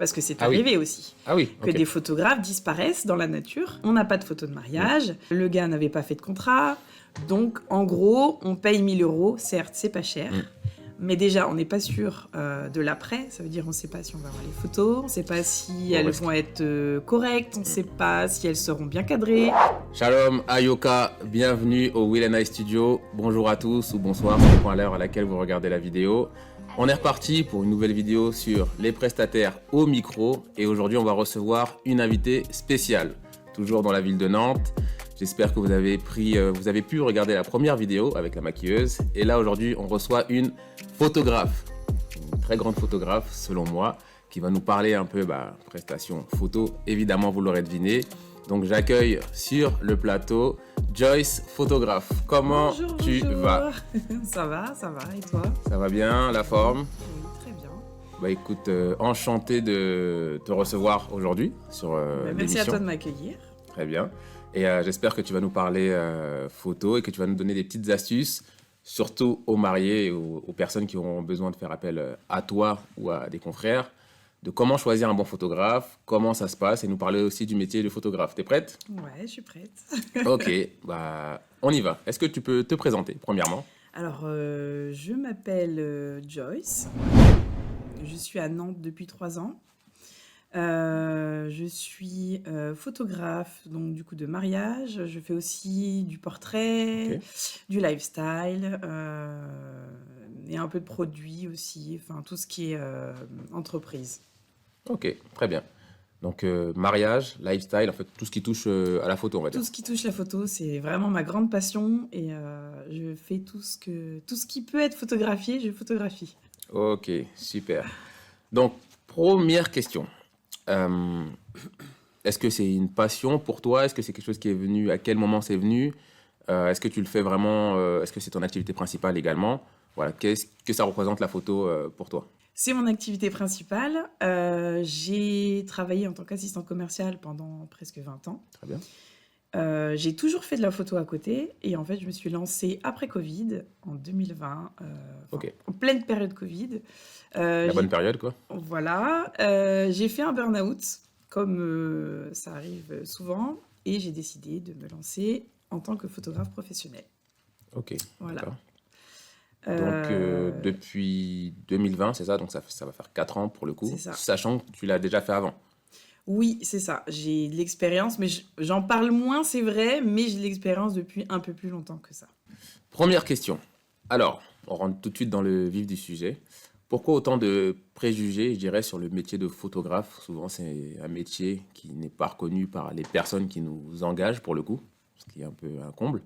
Parce que c'est Ah oui. arrivé aussi. Ah oui, Que ok. des photographes disparaissent dans la nature. On n'a pas de photo de mariage. Le gars n'avait pas fait de contrat. Donc, en gros, on paye 1 000 €. Certes, c'est pas cher. Mm. Mais déjà, on n'est pas sûr de l'après. Ça veut dire, on ne sait pas si on va avoir les photos. On ne sait pas si Au elles risque. vont être correctes. On ne sait pas si elles seront bien cadrées. Shalom, Ayoka, bienvenue au Will & I Studio. Bonjour à tous ou bonsoir, ça dépend à l'heure à laquelle vous regardez la vidéo. On est reparti pour une nouvelle vidéo sur les prestataires au micro et aujourd'hui on va recevoir une invitée spéciale, toujours dans la ville de Nantes. J'espère que vous avez pu regarder la première vidéo avec la maquilleuse et là aujourd'hui on reçoit une photographe, une très grande photographe selon moi, qui va nous parler un peu prestations photo, évidemment vous l'aurez deviné. Donc j'accueille sur le plateau Joyce, photographe. Comment Bonjour, tu bonjour. vas? Ça va, et toi? Ça va bien, la forme? Oui, très bien. Bah écoute, enchanté de te recevoir aujourd'hui sur Merci à l'émission. toi de m'accueillir. Très bien. Et j'espère que tu vas nous parler photo et que tu vas nous donner des petites astuces, surtout aux mariés et aux personnes qui auront besoin de faire appel à toi ou à des confrères, de comment choisir un bon photographe, comment ça se passe et nous parler aussi du métier de photographe. T'es prête? Ouais, je suis prête. Ok, bah on y va. Est-ce que tu peux te présenter premièrement? Alors, je m'appelle Joyce. Je suis à Nantes depuis 3 ans. Je suis photographe, donc du coup de mariage. Je fais aussi du portrait, Ok. du lifestyle, et un peu de produits aussi, enfin tout ce qui est entreprise. Ok, très bien. Donc mariage, lifestyle, en fait tout ce qui touche à la photo on va dire. Tout ce qui touche la photo, c'est vraiment ma grande passion et je fais tout ce qui peut être photographié, je photographie. Ok, super. Donc première question. Euh, Est-ce que c'est une passion pour toi? Est-ce que c'est quelque chose qui est venu? À quel moment c'est venu? Est-ce que tu le fais vraiment? Est-ce que c'est ton activité principale également? Voilà, qu'est-ce que ça représente la photo pour toi? C'est mon activité principale. J'ai travaillé en tant qu'assistante commerciale pendant presque 20 ans. Très bien. J'ai toujours fait de la photo à côté et en fait, je me suis lancée après Covid, en 2020, Ok. en pleine période Covid. La bonne J'ai période quoi. Voilà, j'ai fait un burn-out comme ça arrive souvent et j'ai décidé de me lancer en tant que photographe professionnel. Ok, Voilà. d'accord. Donc Euh, depuis 2020, c'est ça? Donc ça va faire 4 ans pour le c'est coup, ça. sachant que tu l'as déjà fait avant. Oui, c'est ça. J'ai de l'expérience, mais j'en parle moins, c'est vrai, mais j'ai de l'expérience depuis un peu plus longtemps que ça. Première question. Alors, on rentre tout de suite dans le vif du sujet. Pourquoi autant de préjugés, je dirais, sur le métier de photographe? Souvent, c'est un métier qui n'est pas reconnu par les personnes qui nous engagent, pour le coup, ce qui est un peu un comble.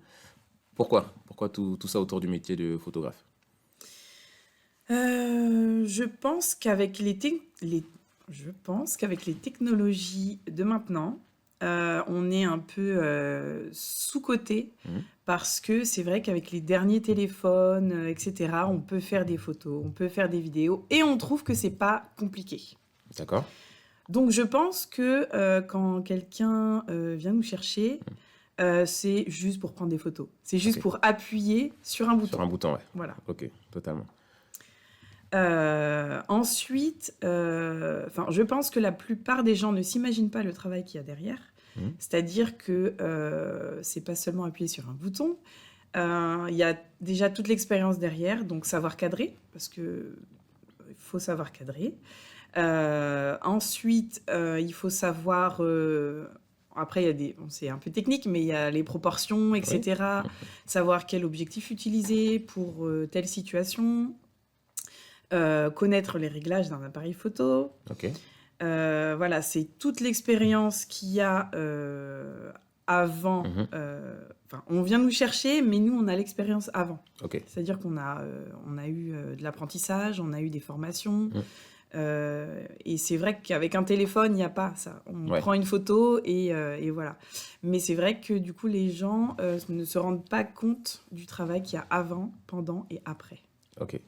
Pourquoi? Pourquoi tout ça autour du métier de photographe? Je pense qu'avec je pense qu'avec les technologies de maintenant, on est un peu sous-coté Mhm. parce que c'est vrai qu'avec les derniers téléphones, etc., on peut faire des photos, on peut faire des vidéos et on trouve que c'est pas compliqué. D'accord? Donc je pense que quand quelqu'un vient nous chercher, c'est juste pour prendre des photos. C'est juste Ok. pour appuyer sur un Sur bouton. un bouton, ouais. Voilà. Ok, totalement. Ensuite, je pense que la plupart des gens ne s'imaginent pas le travail qu'il y a derrière. Mhm. C'est-à-dire que c'est pas seulement appuyer sur un bouton. Il y a déjà toute l'expérience derrière, donc savoir cadrer, parce que il faut savoir cadrer. Ensuite, il faut savoir. Après, il y a bon, c'est un peu technique, mais il y a les proportions, Oui. etc. Savoir quel objectif utiliser pour telle situation. Connaître les réglages d'un appareil photo. Ok. Voilà, c'est toute l'expérience qu'il y a avant. Mhm. On vient nous chercher, mais nous, on a l'expérience avant. Ok. C'est-à-dire qu'on a eu de l'apprentissage, on a eu des formations. Mhm. Et c'est vrai qu'avec un téléphone, il n'y a pas ça. On Ouais. prend une photo et voilà. Mais c'est vrai que du coup, les gens ne se rendent pas compte du travail qu'il y a avant, pendant et après. Ok.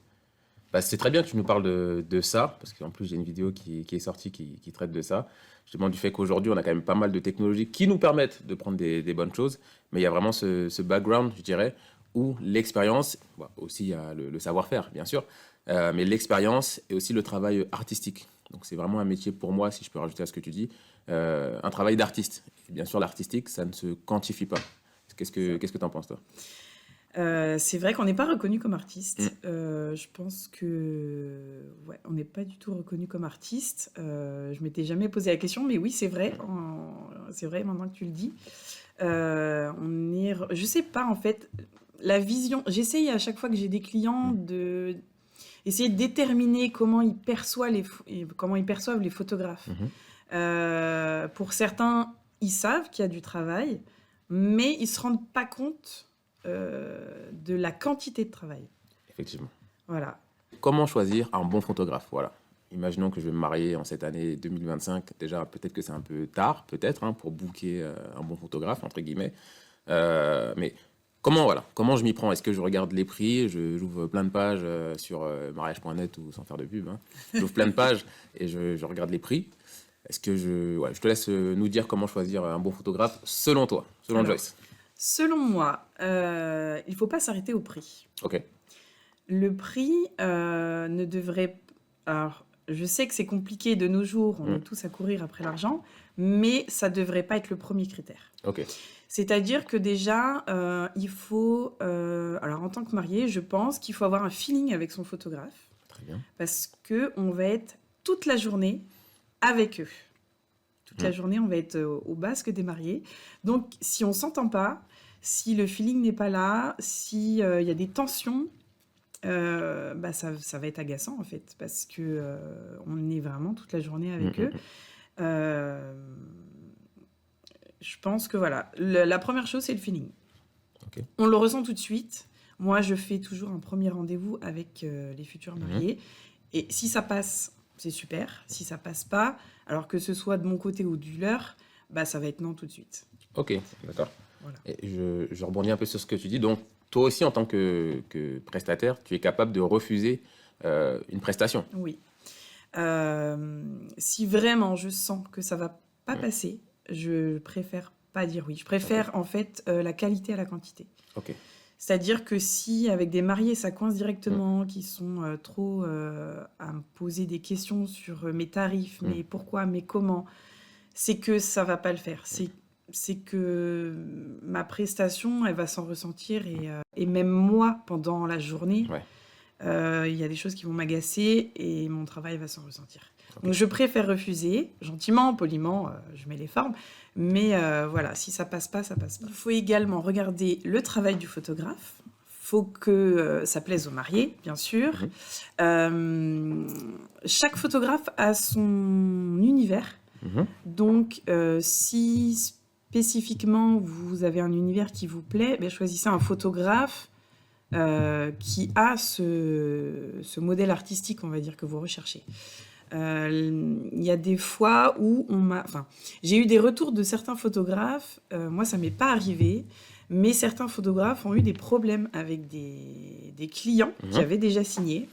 Bah, c'est très bien que tu nous parles de ça, parce qu'en plus j'ai une vidéo qui est sortie qui traite de ça. Justement du fait qu'aujourd'hui on a quand même pas mal de technologies qui nous permettent de prendre des bonnes choses, mais il y a vraiment ce background, je dirais, où l'expérience, aussi il y a le savoir-faire bien sûr, mais l'expérience et aussi le travail artistique. Donc c'est vraiment un métier pour moi, si je peux rajouter à ce que tu dis, un travail d'artiste. Et bien sûr, l'artistique, ça ne se quantifie pas. Qu'est-ce que tu en penses, toi? C'est vrai qu'on n'est pas reconnu comme artiste. Mm. Je pense que ouais, on n'est pas du tout reconnu comme artiste. Je m'étais jamais posé la question, mais oui, c'est vrai. C'est vrai maintenant que tu le dis. Je sais pas en fait la vision. J'essaye à chaque fois que j'ai des clients de essayer de déterminer comment ils perçoivent les photographes. Pour certains, ils savent qu'il y a du travail, mais ils se rendent pas compte de la quantité de travail. Effectivement. Voilà. Comment choisir un bon photographe? Voilà. Imaginons que je vais me marier en cette année 2025. Déjà, peut-être que c'est un peu tard, peut-être, hein, pour booker un bon photographe, entre guillemets. Mais comment je m'y prends? Est-ce que je regarde les prix? J'ouvre plein de pages sur mariage.net ou sans faire de pub. Hein. J'ouvre plein de pages et je regarde les prix. Est-ce que je te laisse nous dire comment choisir un bon photographe selon toi, selon Joyce. Selon moi, il ne faut pas s'arrêter au prix. Ok. Le prix ne devrait... Alors, je sais que c'est compliqué de nos jours, on est tous à courir après l'argent, mais ça ne devrait pas être le premier critère. Ok. C'est-à-dire que déjà, il faut... alors, en tant que marié, je pense qu'il faut avoir un feeling avec son photographe. Très bien. Parce qu'on va être toute la journée avec eux. Toute la journée, on va être au basque des mariés. Donc, si on ne s'entend pas, si le feeling n'est pas là, s'il y a des tensions, ça va être agaçant, en fait, parce que on est vraiment toute la journée avec eux. Je pense que, voilà, la première chose, c'est le feeling. Okay. On le ressent tout de suite. Moi, je fais toujours un premier rendez-vous avec les futurs mariés. Et si ça passe, c'est super. Si ça passe pas, alors que ce soit de mon côté ou du leur, ça va être non tout de suite. Ok, d'accord. Voilà. Et je rebondis un peu sur ce que tu dis. Donc, toi aussi, en tant que prestataire, tu es capable de refuser une prestation. Oui. Si vraiment je sens que ça va pas passer, je préfère pas dire oui. Je préfère en fait la qualité à la quantité. Ok. C'est-à-dire que si avec des mariés ça coince directement, qui sont trop à me poser des questions sur mes tarifs, mais pourquoi, mais comment, c'est que ça va pas le faire. C'est que ma prestation, elle va s'en ressentir et même moi, pendant la journée, y a des choses qui vont m'agacer et mon travail va s'en ressentir. Okay. Donc je préfère refuser, gentiment, poliment, je mets les formes, mais voilà, si ça passe pas, ça passe pas. Il faut également regarder le travail du photographe. Il faut que ça plaise aux mariés, bien sûr. Chaque photographe a son univers. Donc si spécifiquement vous avez un univers qui vous plaît, choisissez un photographe qui a ce modèle artistique, on va dire, que vous recherchez. Il y a des fois où j'ai eu des retours de certains photographes, moi ça m'est pas arrivé, mais certains photographes ont eu des problèmes avec des clients qui avaient déjà signé,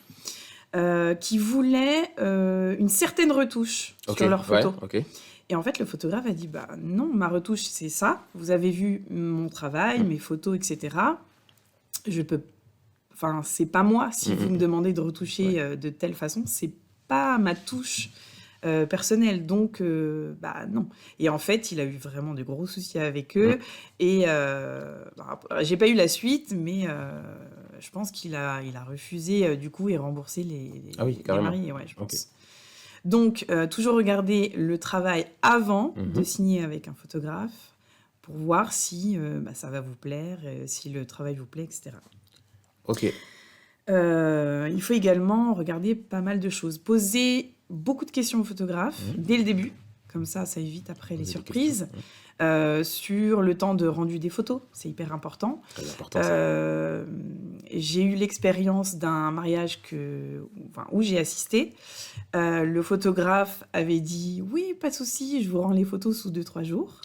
qui voulaient une certaine retouche sur leurs photos. Et en fait, le photographe a dit, non, ma retouche c'est ça, vous avez vu mon travail, mes photos, etc. C'est pas moi, si vous me demandez de retoucher de telle façon, c'est pas ma touche personnelle, donc non. Et en fait, il a eu vraiment de gros soucis avec eux, et j'ai pas eu la suite, mais je pense qu'il a refusé du coup et remboursé les mariés, je pense. Okay. Donc, toujours regarder le travail avant de signer avec un photographe pour voir si ça va vous plaire, si le travail vous plaît, etc. Ok. Il faut également regarder pas mal de choses. Poser beaucoup de questions au photographe dès le début. Comme ça évite après les surprises. Sur le temps de rendu des photos, c'est hyper important. Très important ça. J'ai eu l'expérience d'un mariage où j'ai assisté. Le photographe avait dit « Oui, pas de souci, je vous rends les photos sous 2-3 jours. »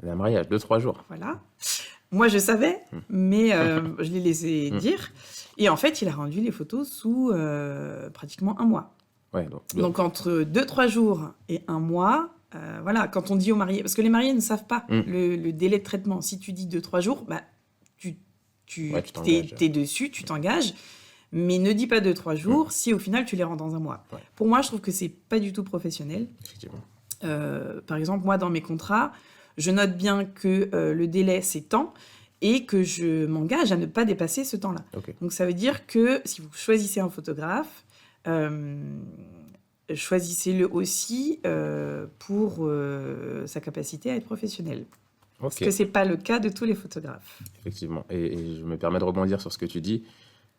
Un mariage, 2-3 jours. Voilà. Moi, je savais, mais je l'ai laissé dire. Et en fait, il a rendu les photos sous pratiquement 1 mois. Ouais, donc entre 2-3 jours et 1 mois, voilà, quand on dit aux mariés... Parce que les mariés ne savent pas le délai de traitement. Si tu dis 2-3 jours, tu t'es dessus, tu t'engages. Mais ne dis pas 2-3 jours si au final tu les rends dans un mois. Ouais. Pour moi, je trouve que c'est pas du tout professionnel. Effectivement. Par exemple, moi, dans mes contrats, je note bien que le délai, c'est tant et que je m'engage à ne pas dépasser ce temps-là. Ok. Donc, ça veut dire que si vous choisissez un photographe, choisissez-le aussi pour sa capacité à être professionnel. Parce Ok. que c'est pas le cas de tous les photographes. Effectivement. Et je me permets de rebondir sur ce que tu dis.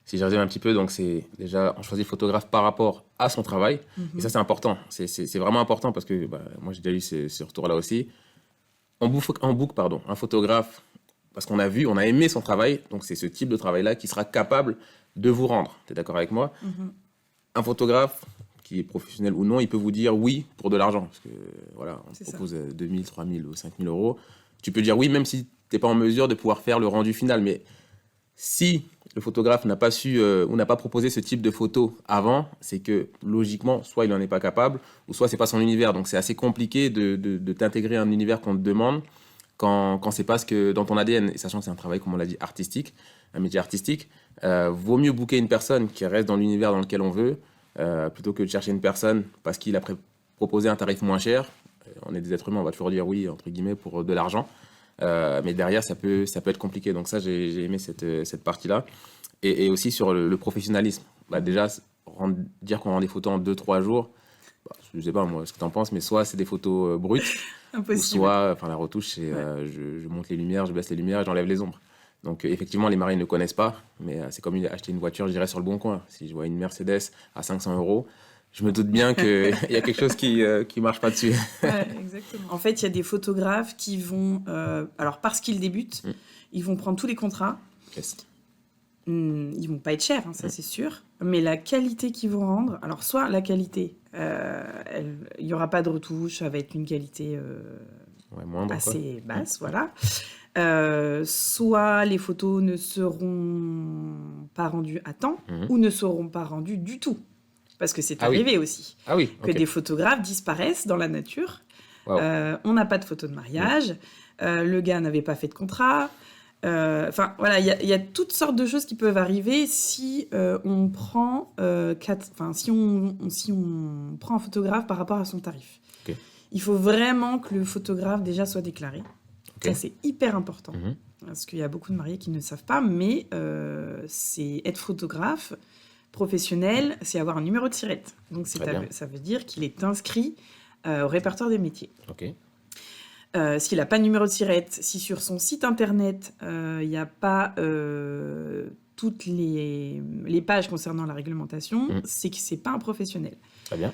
Si je résume un petit peu, donc c'est déjà, on choisit le photographe par rapport à son travail. Et ça, c'est important. C'est vraiment important parce que moi, j'ai déjà eu ce retour-là aussi. On book, pardon, un photographe parce qu'on a vu, on a aimé son travail. Donc, c'est ce type de travail-là qui sera capable de vous rendre. Tu es d'accord avec moi? Un photographe qui est professionnel ou non, il peut vous dire oui pour de l'argent. Parce que voilà, on te propose 2 000, 3 000 ou 5 000 euros. Tu peux dire oui, même si tu n'es pas en mesure de pouvoir faire le rendu final. Mais si le photographe n'a pas su ou n'a pas proposé ce type de photo avant, c'est que logiquement, soit il n'en est pas capable, ou soit c'est pas son univers. Donc c'est assez compliqué de t'intégrer à un univers qu'on te demande quand c'est pas ce que dans ton ADN. Et sachant que c'est un travail, comme on l'a dit, artistique, un métier artistique, vaut mieux booker une personne qui reste dans l'univers dans lequel on veut, plutôt que de chercher une personne parce qu'il a proposé un tarif moins cher. On est des êtres humains, on va toujours dire oui, entre guillemets, pour de l'argent. Mais derrière, ça peut être compliqué. Donc ça, j'ai aimé cette partie-là. Et aussi sur le professionnalisme. Déjà, dire qu'on rend des photos en 2-3 jours, je ne sais pas moi ce que tu en penses, mais soit c'est des photos brutes, ou soit la retouche, c'est je monte les lumières, je baisse les lumières et j'enlève les ombres. Donc effectivement, les mariés ne connaissent pas, mais c'est comme acheter une voiture, je dirais, sur le bon coin. Si je vois une Mercedes à 500 euros, je me doute bien qu'il y a quelque chose qui ne marche pas dessus. Ouais, exactement. En fait, il y a des photographes qui vont, alors parce qu'ils débutent, ils vont prendre tous les contrats. Yes. Ils vont pas être chers, hein, ça c'est sûr. Mais la qualité qu'ils vont rendre, alors soit la qualité, il n'y aura pas de retouche, ça va être une qualité moindre, assez basse, voilà. Soit les photos ne seront pas rendues à temps ou ne seront pas rendues du tout. Parce que c'est arrivé aussi. Que des photographes disparaissent dans la nature. Wow. On n'a pas de photos de mariage. Le gars n'avait pas fait de contrat. Enfin, voilà, il y a toutes sortes de choses qui peuvent arriver si on prend si on prend un photographe par rapport à son tarif. Okay. Il faut vraiment que le photographe déjà soit déclaré. Okay. Ça, c'est hyper important. Parce qu'il y a beaucoup de mariés qui ne savent pas, mais c'est être photographe professionnel, c'est avoir un numéro de SIRET. Donc ça veut dire qu'il est inscrit au répertoire des métiers. Okay. S'il n'a pas de numéro de SIRET, si sur son site internet il n'y a pas toutes les pages concernant la réglementation, c'est que c'est pas un professionnel. Très bien.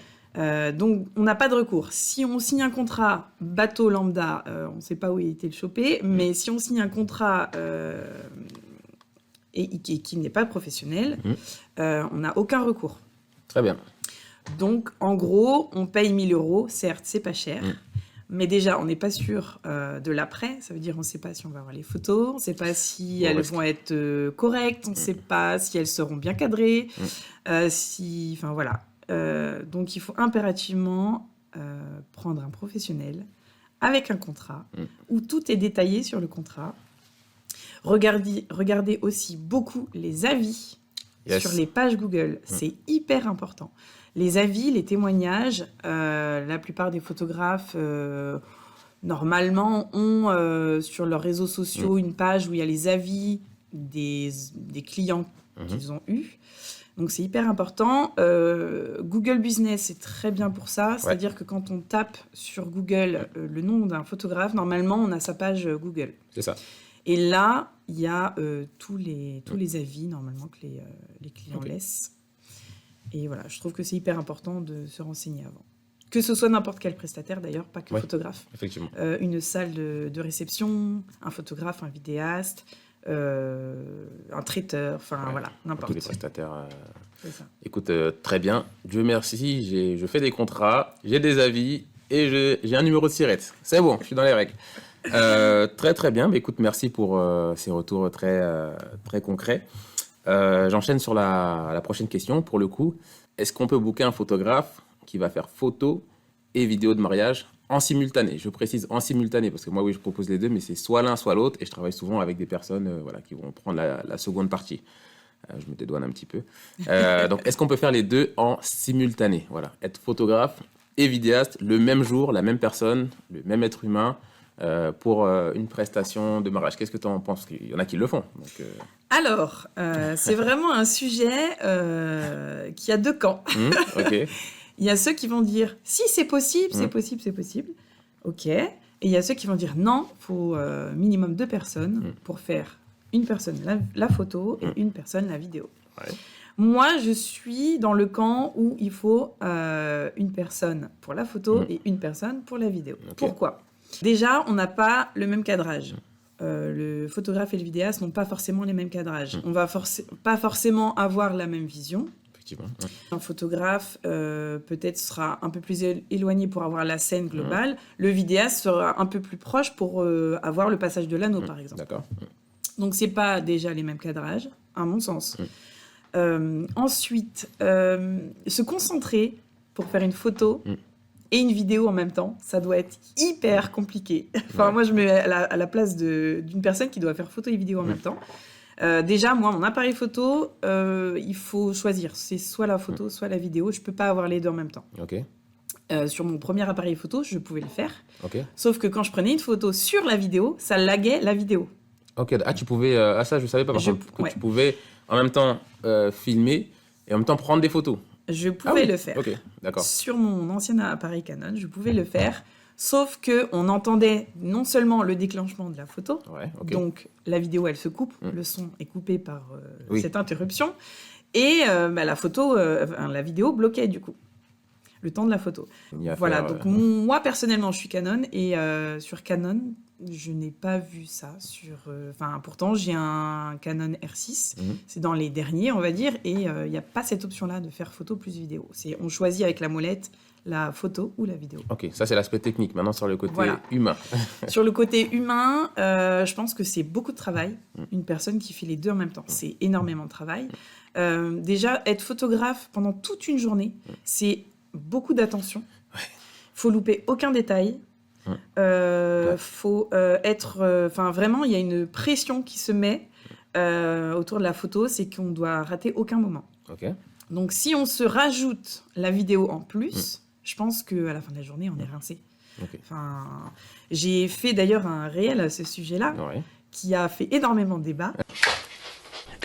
Donc on n'a pas de recours. Si on signe un contrat bateau lambda, on ne sait pas où il était le chopé, mais si on signe un contrat et qui n'est pas professionnel, on n'a aucun recours. Très bien. Donc, en gros, on paye 1 000 euros. Certes, c'est pas cher, mais déjà, on n'est pas sûr de l'après. Ça veut dire, on ne sait pas si on va avoir les photos, on ne sait pas si elles vont être correctes, on ne sait pas si elles seront bien cadrées, enfin voilà. Donc, il faut impérativement prendre un professionnel avec un contrat où tout est détaillé sur le contrat. Regardez aussi beaucoup les avis sur les pages Google. C'est hyper important. Les avis, les témoignages, la plupart des photographes, normalement, ont sur leurs réseaux sociaux une page où il y a les avis des clients qu'ils ont eus. Donc, c'est hyper important. Google Business, c'est très bien pour ça. C'est-à-dire que quand on tape sur Google le nom d'un photographe, normalement, on a sa page Google. C'est ça. Et là, il y a tous les avis, normalement, que les clients laissent. Et voilà, je trouve que c'est hyper important de se renseigner avant. Que ce soit n'importe quel prestataire, d'ailleurs, pas que photographe. Effectivement. Une salle de réception, un photographe, un vidéaste, un traiteur, enfin voilà, n'importe. Tous les prestataires. C'est ça. Écoute, très bien. Dieu merci, je fais des contrats, j'ai des avis et j'ai un numéro de SIRET. C'est bon, je suis dans les règles. Très très bien. Mais écoute, merci pour ces retours très, très concrets. J'enchaîne sur la prochaine question. Pour le coup, est-ce qu'on peut booker un photographe qui va faire photo et vidéo de mariage en simultané? Je précise en simultané parce que moi, oui, je propose les deux, mais c'est soit l'un, soit l'autre. Et je travaille souvent avec des personnes qui vont prendre la seconde partie. Je me dédouane un petit peu. Donc, est-ce qu'on peut faire les deux en simultané? Voilà, être photographe et vidéaste le même jour, la même personne, le même être humain pour une prestation de mariage. Qu'est-ce que tu en penses? Il y en a qui le font. Donc, Alors, c'est vraiment un sujet qui a deux camps. Ok. Il y a ceux qui vont dire si c'est possible, c'est possible, c'est possible. Ok. Et il y a ceux qui vont dire non, il faut minimum 2 personnes pour faire une personne la photo et une personne la vidéo. Ouais. Moi, je suis dans le camp où il faut une personne pour la photo et une personne pour la vidéo. Ok. Pourquoi? Déjà, on n'a pas le même cadrage. Le photographe et le vidéaste n'ont pas forcément les mêmes cadrages. On va pas forcément avoir la même vision. Effectivement. Un photographe peut-être sera un peu plus éloigné pour avoir la scène globale. Le vidéaste sera un peu plus proche pour avoir le passage de l'anneau, par exemple. D'accord. Donc, c'est pas déjà les mêmes cadrages, à mon sens. Ensuite, se concentrer pour faire une photo et une vidéo en même temps, ça doit être hyper compliqué. Enfin, moi, je me mets à la place d'une personne qui doit faire photo et vidéo en même temps. Déjà, moi, mon appareil photo, il faut choisir. C'est soit la photo, soit la vidéo. Je peux pas avoir les deux en même temps. Ok. Sur mon premier appareil photo, je pouvais le faire. Ok. Sauf que quand je prenais une photo sur la vidéo, ça laguait la vidéo. Ok. Ah, tu pouvais... Ah, ça, je savais pas, par contre, que ouais. tu pouvais en même temps filmer et en même temps prendre des photos. Je pouvais le faire. Ok, d'accord. Sur mon ancien appareil Canon, je pouvais le faire. Sauf qu'on entendait non seulement le déclenchement de la photo, Ouais, ok. donc la vidéo, elle se coupe, le son est coupé par Oui. cette interruption, et la photo, la vidéo bloquait du coup, le temps de la photo. Voilà, donc moi personnellement, je suis Canon, et sur Canon, je n'ai pas vu ça. Pourtant, j'ai un Canon R6, c'est dans les derniers, on va dire, et il n'y a pas cette option-là de faire photo plus vidéo. On choisit avec la molette la photo ou la vidéo. Ok, ça c'est l'aspect technique. Maintenant sur le côté humain. Sur le côté humain, je pense que c'est beaucoup de travail. Une personne qui fait les deux en même temps, c'est énormément de travail. Déjà, être photographe pendant toute une journée, c'est beaucoup d'attention. Faut louper aucun détail. Faut être... vraiment, il y a une pression qui se met autour de la photo, c'est qu'on doit rater aucun moment. Ok. Donc, si on se rajoute la vidéo en plus... Je pense qu'à la fin de la journée, on est rincé. Okay. Enfin, j'ai fait d'ailleurs un réel à ce sujet-là, qui a fait énormément de débats.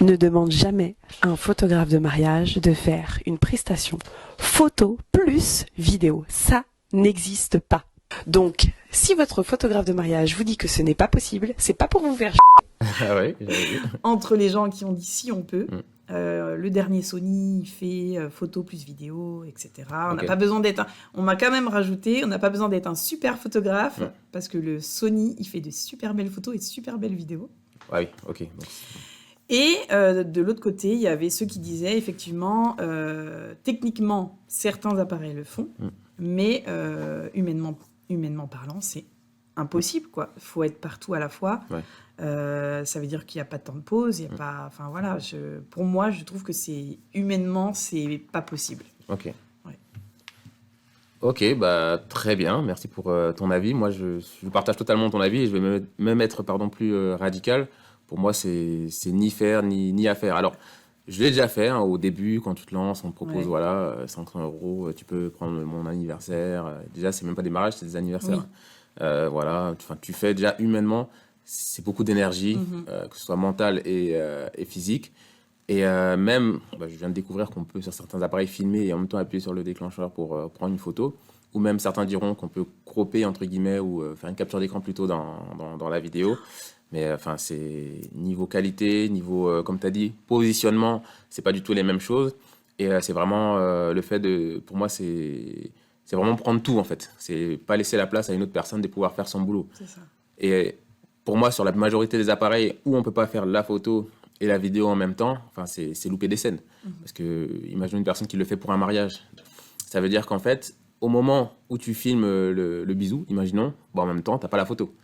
Ne demande jamais à un photographe de mariage de faire une prestation photo plus vidéo. Ça n'existe pas. Donc, si votre photographe de mariage vous dit que ce n'est pas possible, c'est pas pour vous faire Ah ouais, j'avais vu. Entre les gens qui ont dit si on peut, le dernier Sony, il fait photo plus vidéo, etc. On n'a pas besoin d'être on m'a quand même rajouté, on n'a pas besoin d'être un super photographe, parce que le Sony, il fait de super belles photos et de super belles vidéos. Ah oui, ok. Et de l'autre côté, il y avait ceux qui disaient, effectivement, techniquement, certains appareils le font, mais humainement parlant, c'est impossible, quoi. Il faut être partout à la fois. Ça veut dire qu'il n'y a pas de temps de pause, il y a pas... Enfin, voilà, pour moi, je trouve que humainement, c'est pas possible. Ok. Ok, bah, très bien, merci pour ton avis. Moi, je partage totalement ton avis et je vais même être plus radical. Pour moi, c'est ni faire ni à faire. Alors, je l'ai déjà fait au début, quand tu te lances, on te propose 500 €, tu peux prendre mon anniversaire. Déjà, c'est même pas des mariages, c'est des anniversaires. Tu fais déjà humainement, c'est beaucoup d'énergie, que ce soit mentale et physique. Et même, je viens de découvrir qu'on peut sur certains appareils filmer et en même temps appuyer sur le déclencheur pour prendre une photo. Ou même certains diront qu'on peut cropper, entre guillemets, ou faire une capture d'écran plutôt dans la vidéo. Mais c'est niveau qualité, niveau, comme tu as dit, positionnement, c'est pas du tout les mêmes choses. Et c'est vraiment le fait de... Pour moi, c'est vraiment prendre tout, en fait. C'est pas laisser la place à une autre personne de pouvoir faire son boulot. C'est ça. Et pour moi, sur la majorité des appareils où on peut pas faire la photo et la vidéo en même temps, c'est louper des scènes. Parce que, imagine une personne qui le fait pour un mariage. Ça veut dire qu'en fait, au moment où tu filmes le bisou, imaginons, en même temps, t'as pas la photo.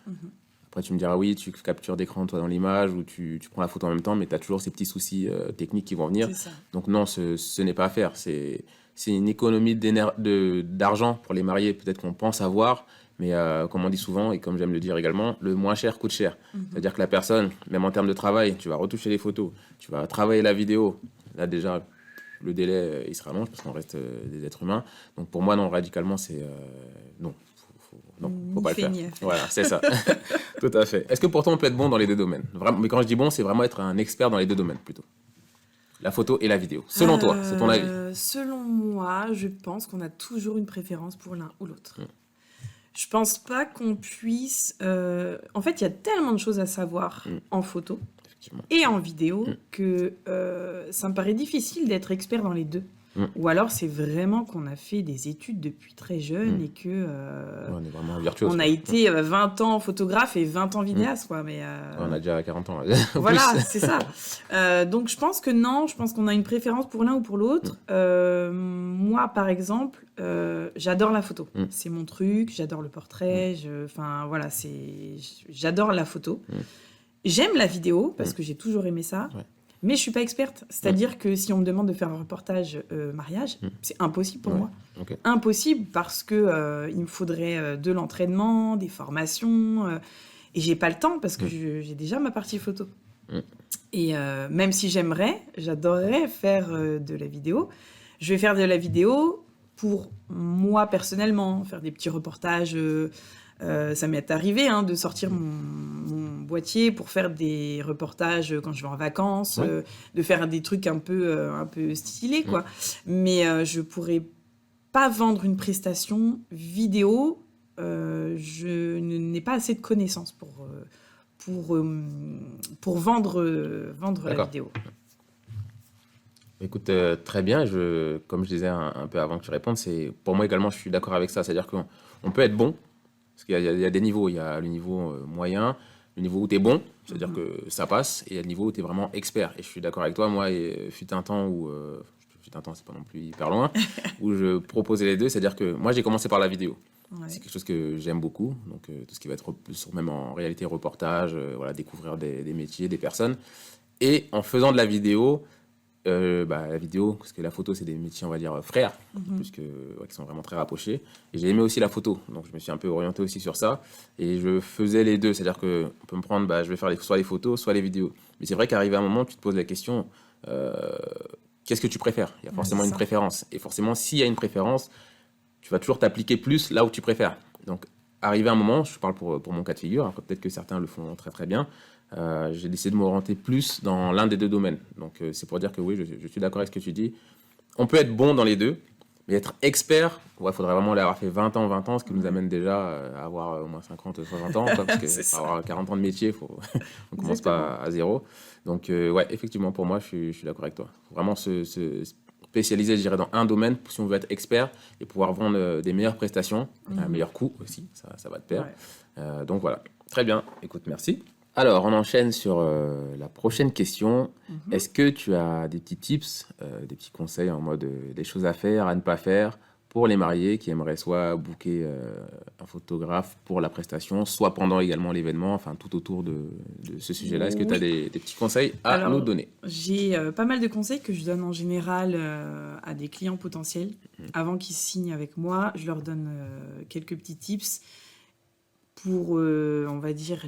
Après, tu me diras, oui, tu captures d'écran, toi, dans l'image, ou tu prends la photo en même temps, mais tu as toujours ces petits soucis techniques qui vont venir. Donc non, ce n'est pas à faire. c'est une économie d'argent pour les mariés, peut-être qu'on pense avoir, mais comme on dit souvent, et comme j'aime le dire également, le moins cher coûte cher. C'est-à-dire que la personne, même en termes de travail, tu vas retoucher les photos, tu vas travailler la vidéo. Là déjà, le délai, il se rallonge parce qu'on reste des êtres humains. Donc pour moi, non, radicalement, c'est... non, faut pas le faire. Voilà, c'est ça. Tout à fait. Est-ce que pourtant on peut être bon dans les deux domaines? Vraiment, mais quand je dis bon, c'est vraiment être un expert dans les deux domaines plutôt. La photo et la vidéo. Selon toi, c'est ton avis? Selon moi, je pense qu'on a toujours une préférence pour l'un ou l'autre. Je pense pas qu'on puisse... En fait, il y a tellement de choses à savoir en photo et en vidéo que ça me paraît difficile d'être expert dans les deux. Ou alors c'est vraiment qu'on a fait des études depuis très jeune et que on est vraiment virtuose. On a été 20 ans photographe et 20 ans vidéaste, quoi. Mais on a déjà 40 ans. Voilà, c'est ça. Donc je pense que non, je pense qu'on a une préférence pour l'un ou pour l'autre. Moi, par exemple, j'adore la photo. C'est mon truc, j'adore le portrait. Enfin voilà, j'adore la photo. J'aime la vidéo parce que j'ai toujours aimé ça. Mais je suis pas experte. C'est-à-dire que si on me demande de faire un reportage mariage, c'est impossible pour moi. Impossible parce que il me faudrait de l'entraînement, des formations, et j'ai pas le temps parce que j'ai déjà ma partie photo. Et même si j'adorerais faire de la vidéo, je vais faire de la vidéo pour moi personnellement, faire des petits reportages. Ça m'est arrivé de sortir mon boîtier pour faire des reportages quand je vais en vacances, de faire des trucs un peu stylés, quoi. Mais je pourrais pas vendre une prestation vidéo. Je n'ai pas assez de connaissances pour vendre la vidéo. Écoute, très bien. Comme je disais un peu avant que tu répondes, pour moi également, je suis d'accord avec ça. C'est-à-dire qu'on peut être bon. Parce qu'il y a des niveaux. Il y a le niveau moyen, le niveau où tu es bon, c'est-à-dire que ça passe, et il y a le niveau où tu es vraiment expert. Et je suis d'accord avec toi. Moi, il fut un temps où... fut un temps, c'est pas non plus hyper loin, où je proposais les deux. C'est-à-dire que moi, j'ai commencé par la vidéo. C'est quelque chose que j'aime beaucoup. Donc, tout ce qui va être plus, même en réalité reportage, découvrir des métiers, des personnes. Et en faisant de la vidéo... la vidéo, parce que la photo, c'est des métiers, on va dire, frères, qui sont vraiment très rapprochés. Et j'ai aimé aussi la photo, donc je me suis un peu orienté aussi sur ça. Et je faisais les deux, c'est-à-dire qu'on peut me prendre, je vais faire soit les photos, soit les vidéos. Mais c'est vrai qu'arrivé à un moment, tu te poses la question, qu'est-ce que tu préfères? Il y a forcément une préférence. Et forcément, s'il y a une préférence, tu vas toujours t'appliquer plus là où tu préfères. Donc, arrivé à un moment, je parle pour mon cas de figure, peut-être que certains le font très très bien, j'ai décidé de m'orienter plus dans l'un des deux domaines. Donc c'est pour dire que oui, je suis d'accord avec ce que tu dis. On peut être bon dans les deux, mais être expert, il faudrait vraiment l'avoir fait 20 ans, ce qui nous amène déjà à avoir au moins 50, 60 ans, parce que pour avoir 40 ans de métier, on ne commence pas à zéro. Donc effectivement, pour moi, je suis d'accord avec toi. Il faut vraiment se spécialiser, je dirais, dans un domaine si on veut être expert et pouvoir vendre des meilleures prestations, à un meilleur coût aussi, ça va de pair. Donc voilà, très bien, écoute, merci. Alors, on enchaîne sur la prochaine question. Est-ce que tu as des petits tips, des petits conseils en mode des choses à faire, à ne pas faire pour les mariés qui aimeraient soit booker un photographe pour la prestation, soit pendant également l'événement, enfin tout autour de ce sujet-là? Est-ce que tu as des petits conseils à nous donner? J'ai pas mal de conseils que je donne en général à des clients potentiels. Avant qu'ils signent avec moi, je leur donne quelques petits tips pour, on va dire,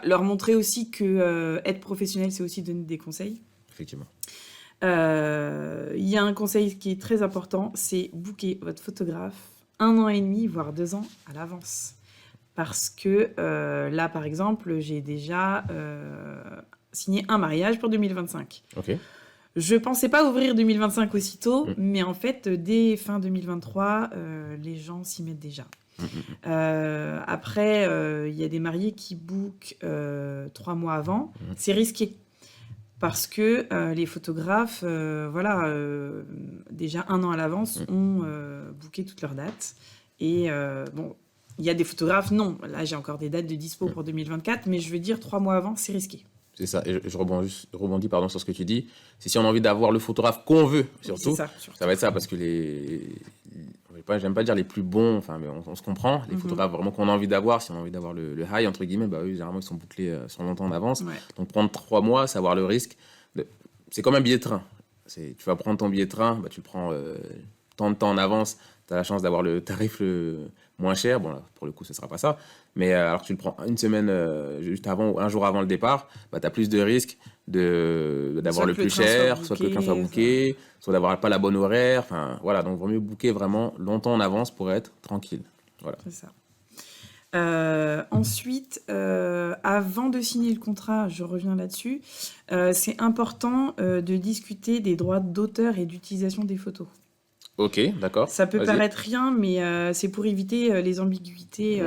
leur montrer aussi que être professionnel, c'est aussi donner des conseils. Effectivement. Il y a un conseil qui est très important, c'est booker votre photographe 1 an et demi, voire 2 ans à l'avance. Parce que là, par exemple, j'ai déjà signé un mariage pour 2025. Je ne pensais pas ouvrir 2025 aussitôt, mais en fait, dès fin 2023, les gens s'y mettent déjà. Après, il y a des mariés qui bookent 3 mois avant. C'est risqué parce que les photographes, déjà 1 an à l'avance, ont booké toutes leurs dates. Et il y a des photographes, non. Là, j'ai encore des dates de dispo pour 2024, mais je veux dire 3 mois avant, c'est risqué. C'est ça, et je rebondis sur ce que tu dis. C'est si on a envie d'avoir le photographe qu'on veut, surtout. Ça va être ça, parce que j'aime pas dire les plus bons, enfin, mais on se comprend. Les photographes vraiment qu'on a envie d'avoir, si on a envie d'avoir le high, entre guillemets, eux, généralement, ils sont bouclés sur longtemps en avance. Donc, prendre 3 mois, savoir le risque, c'est comme un billet de train. Tu vas prendre ton billet de train, bah, tu le prends tant de temps en avance, tu as la chance d'avoir le tarif le moins cher. Bon, là, pour le coup, ce ne sera pas ça. Mais alors que tu le prends une semaine juste avant ou un jour avant le départ, bah, tu as plus de risques d'avoir Soit le que plus train soit cher, soit que le train soit booké, booké, soit d'avoir pas la bonne horaire. Enfin, voilà, donc il vaut mieux booker vraiment longtemps en avance pour être tranquille. Voilà. c'est ça. Ensuite, avant de signer le contrat, je reviens là-dessus, c'est important de discuter des droits d'auteur et d'utilisation des photos. Ok, d'accord. Ça peut Vas-y. paraître rien, mais c'est pour éviter les ambiguïtés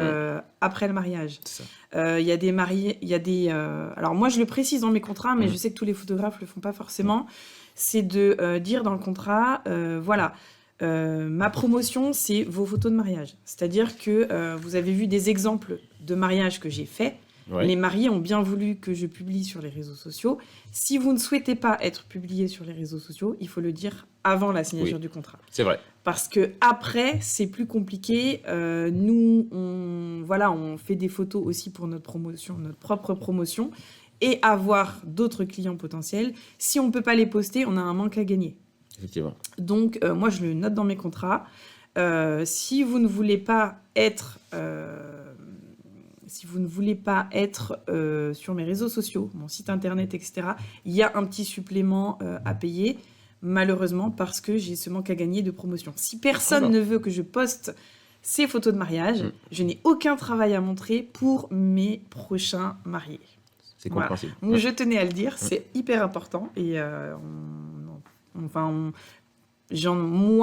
après le mariage. C'est ça. Il y a des mariés, il y a des. Alors moi, je le précise dans mes contrats, mais Mhm. je sais que tous les photographes le font pas forcément. C'est de dire dans le contrat, voilà, ma promotion, c'est vos photos de mariage. C'est-à-dire que vous avez vu des exemples de mariages que j'ai faits. Ouais. Les mariés ont bien voulu que je publie sur les réseaux sociaux. Si vous ne souhaitez pas être publié sur les réseaux sociaux, il faut le dire avant la signature Oui. du contrat. C'est vrai. Parce que après, c'est plus compliqué. Nous, on fait des photos aussi pour notre promotion, notre propre promotion, et avoir d'autres clients potentiels. Si on ne peut pas les poster, on a un manque à gagner. Effectivement. Donc, moi, je le note dans mes contrats. Si vous ne voulez pas être, sur mes réseaux sociaux, mon site internet, etc., il y a un petit supplément à payer. Malheureusement, parce que j'ai ce manque à gagner de promotion. Si personne D'accord. ne veut que je poste ces photos de mariage, je n'ai aucun travail à montrer pour mes prochains mariés. C'est Voilà. compréhensible. Donc, je tenais à le dire, c'est hyper important. Et moi,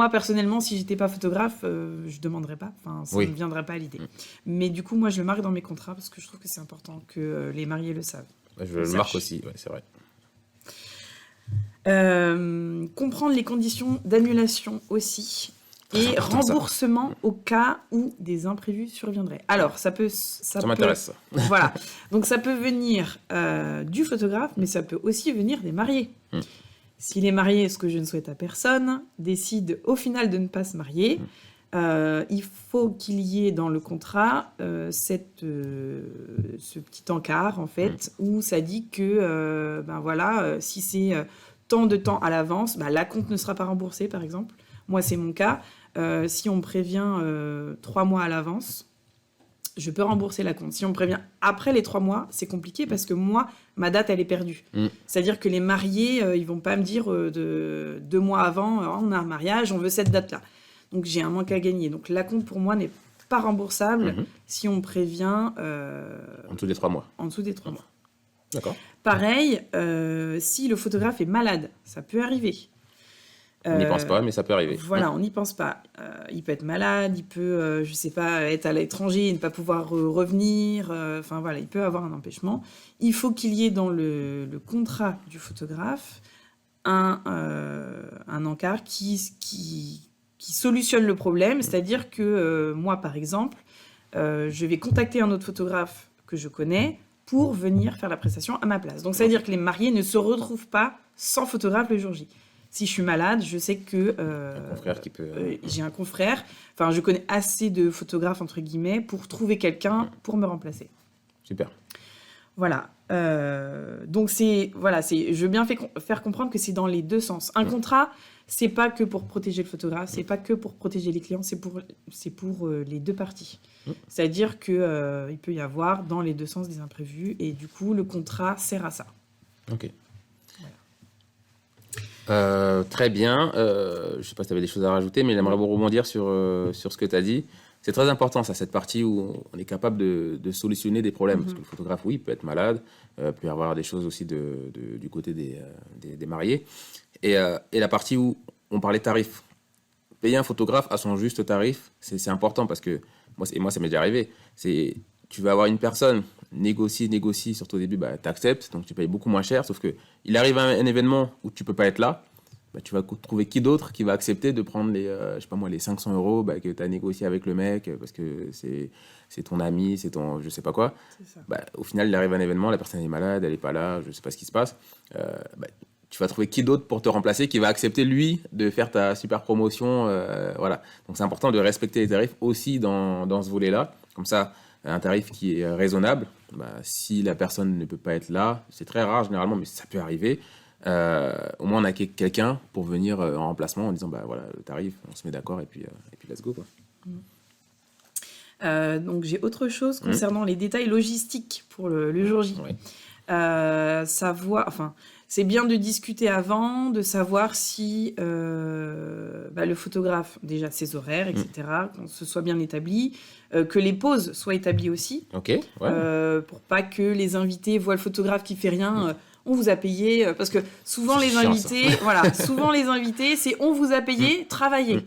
personnellement, si j'étais pas photographe, je demanderais pas. Enfin, ça Oui. ne me viendrait pas à l'idée. Mais du coup, moi, je le marque dans mes contrats parce que je trouve que c'est important que les mariés le savent. Je le marque aussi, ouais, c'est vrai. Comprendre les conditions d'annulation aussi et important, ça. remboursement au cas où des imprévus surviendraient. Alors, ça Ça m'intéresse, ça. Voilà. Donc, ça peut venir du photographe, mais ça peut aussi venir des mariés. Si les mariés, ce que je ne souhaite à personne, décident au final de ne pas se marier, il faut qu'il y ait dans le contrat ce petit encart, en fait, où ça dit que, si c'est tant de temps à l'avance, l'acompte ne sera pas remboursé, par exemple. Moi, c'est mon cas. Si on me prévient 3 mois à l'avance, je peux rembourser l'acompte. Si on me prévient après les 3 mois, c'est compliqué parce que moi, ma date, elle est perdue. C'est-à-dire que les mariés, ils vont pas me dire 2 mois avant, on a un mariage, on veut cette date-là. Donc, j'ai un manque à gagner. Donc, l'acompte, pour moi, n'est pas remboursable si on me prévient... En dessous des 3 mois. En dessous des 3 mois. D'accord. Pareil, si le photographe est malade, ça peut arriver. On n'y pense pas, mais ça peut arriver. Voilà, on n'y pense pas. Il peut être malade, il peut, être à l'étranger et ne pas pouvoir revenir. Enfin voilà, il peut avoir un empêchement. Il faut qu'il y ait dans le contrat du photographe un encart qui solutionne le problème. C'est-à-dire que moi, par exemple, je vais contacter un autre photographe que je connais pour venir faire la prestation à ma place. Donc, ça veut dire que les mariés ne se retrouvent pas sans photographe le jour J. Si je suis malade, je sais que Un confrère qui peut... j'ai un confrère. Enfin, je connais assez de photographes, entre guillemets, pour trouver quelqu'un pour me remplacer. Super. Voilà. Donc, je veux bien faire comprendre que c'est dans les deux sens. Un contrat, c'est pas que pour protéger le photographe, c'est pas que pour protéger les clients, c'est pour les deux parties. C'est-à-dire que il peut y avoir dans les deux sens des imprévus et du coup, le contrat sert à ça. Ok. Très bien. Je ne sais pas si tu avais des choses à rajouter, mais j'aimerais rebondir sur ce que tu as dit. C'est très important, ça, cette partie où on est capable de solutionner des problèmes. Parce que le photographe, oui, peut être malade, peut y avoir des choses aussi du côté des mariés. Et la partie où on parlait tarifs. Payer un photographe à son juste tarif, c'est important parce que moi, ça m'est déjà arrivé. Tu vas avoir une personne, négocie, surtout au début, tu acceptes, donc tu payes beaucoup moins cher, sauf qu'il arrive un événement où tu peux pas être là, tu vas trouver qui d'autre qui va accepter de prendre les 500 euros que tu as négocié avec le mec, parce que c'est ton ami, c'est ton je sais pas quoi. C'est ça. Au final, il arrive un événement, la personne est malade, elle est pas là, je sais pas ce qui se passe. Tu vas trouver qui d'autre pour te remplacer qui va accepter, lui, de faire ta super promotion. Voilà. Donc, c'est important de respecter les tarifs aussi dans ce volet-là. Comme ça, un tarif qui est raisonnable. Si la personne ne peut pas être là, c'est très rare généralement, mais ça peut arriver. au moins on a quelqu'un pour venir en remplacement en disant bah voilà, t'arrives, on se met d'accord et puis let's go quoi. Donc j'ai autre chose concernant les détails logistiques pour le jour J. Ouais. C'est bien de discuter avant, de savoir si le photographe, déjà ses horaires, etc., qu'on se soit bien établi, que les pauses soient établies aussi, Ok, ouais. pour pas que les invités voient le photographe qui fait rien. On vous a payé, parce que souvent C'est les chiant, invités, souvent les invités, c'est on vous a payé, travaillez.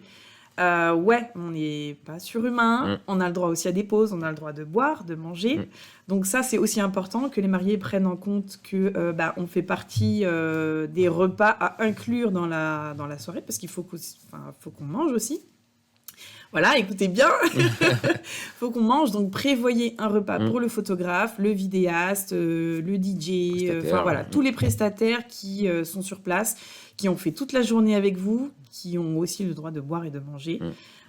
On n'est pas surhumain, on a le droit aussi à des pauses, on a le droit de boire, de manger. Donc ça, c'est aussi important que les mariés prennent en compte que on fait partie des repas à inclure dans la soirée, parce qu'il faut qu'on mange aussi. Voilà, écoutez bien, faut qu'on mange, donc prévoyez un repas pour le photographe, le vidéaste, le DJ, tous les prestataires qui sont sur place, qui ont fait toute la journée avec vous, qui ont aussi le droit de boire et de manger.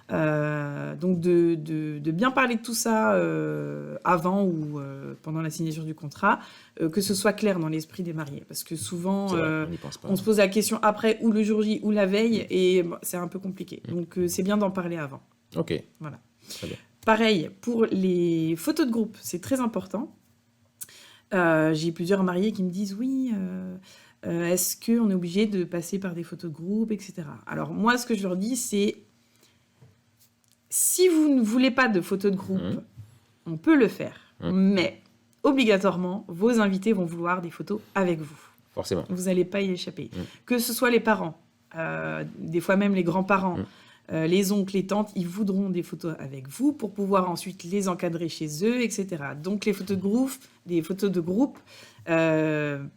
Donc de bien parler de tout ça avant ou pendant la signature du contrat, que ce soit clair dans l'esprit des mariés, parce que souvent on se pose la question après ou le jour J ou la veille et c'est un peu compliqué. Donc c'est bien d'en parler avant. Ok. Voilà. Très bien. Pareil pour les photos de groupe, c'est très important. J'ai plusieurs mariés qui me disent oui. Est-ce qu'on est obligé de passer par des photos de groupe, etc. Alors moi, ce que je leur dis, c'est si vous ne voulez pas de photos de groupe, on peut le faire, mais obligatoirement, vos invités vont vouloir des photos avec vous. Forcément. Vous n'allez pas y échapper. Que ce soit les parents, des fois même les grands-parents, les oncles, les tantes, ils voudront des photos avec vous pour pouvoir ensuite les encadrer chez eux, etc. Donc les photos de groupe,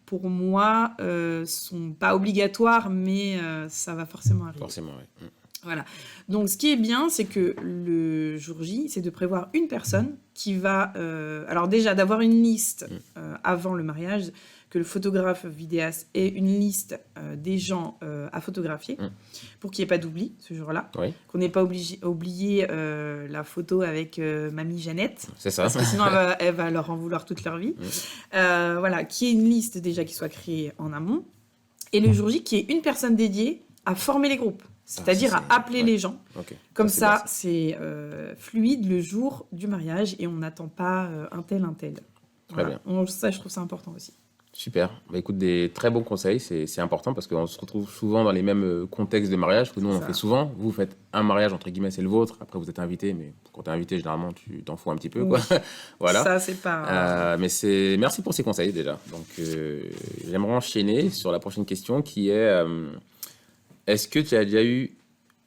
pour moi, sont pas obligatoires, mais ça va forcément arriver. Forcément, oui. Voilà. Donc, ce qui est bien, c'est que le jour J, c'est de prévoir une personne qui va... alors déjà, d'avoir une liste avant le mariage, que le photographe vidéaste ait une liste des gens à photographier pour qu'il n'y ait pas d'oubli ce jour-là. Oui. Qu'on n'ait pas oublié la photo avec Mamie Jeannette. C'est ça. Parce que sinon, elle va leur en vouloir toute leur vie. Qu'il y ait une liste déjà qui soit créée en amont. Et le jour J, qu'il y ait une personne dédiée à former les groupes. C'est-à-dire à appeler les gens. Okay. Comme ça, c'est fluide le jour du mariage et on n'attend pas un tel. Très bien. Ça, je trouve ça important aussi. Super. Bah, écoute, des très bons conseils. C'est important parce qu'on se retrouve souvent dans les mêmes contextes de mariage que nous, on fait souvent. Vous faites un mariage, entre guillemets, c'est le vôtre. Après, vous êtes invité, mais quand tu es invité, généralement, tu t'en fous un petit peu. Oui. Quoi. Voilà. Ça, c'est pas... Merci pour ces conseils, déjà. Donc, j'aimerais enchaîner sur la prochaine question qui est... est-ce que tu as déjà eu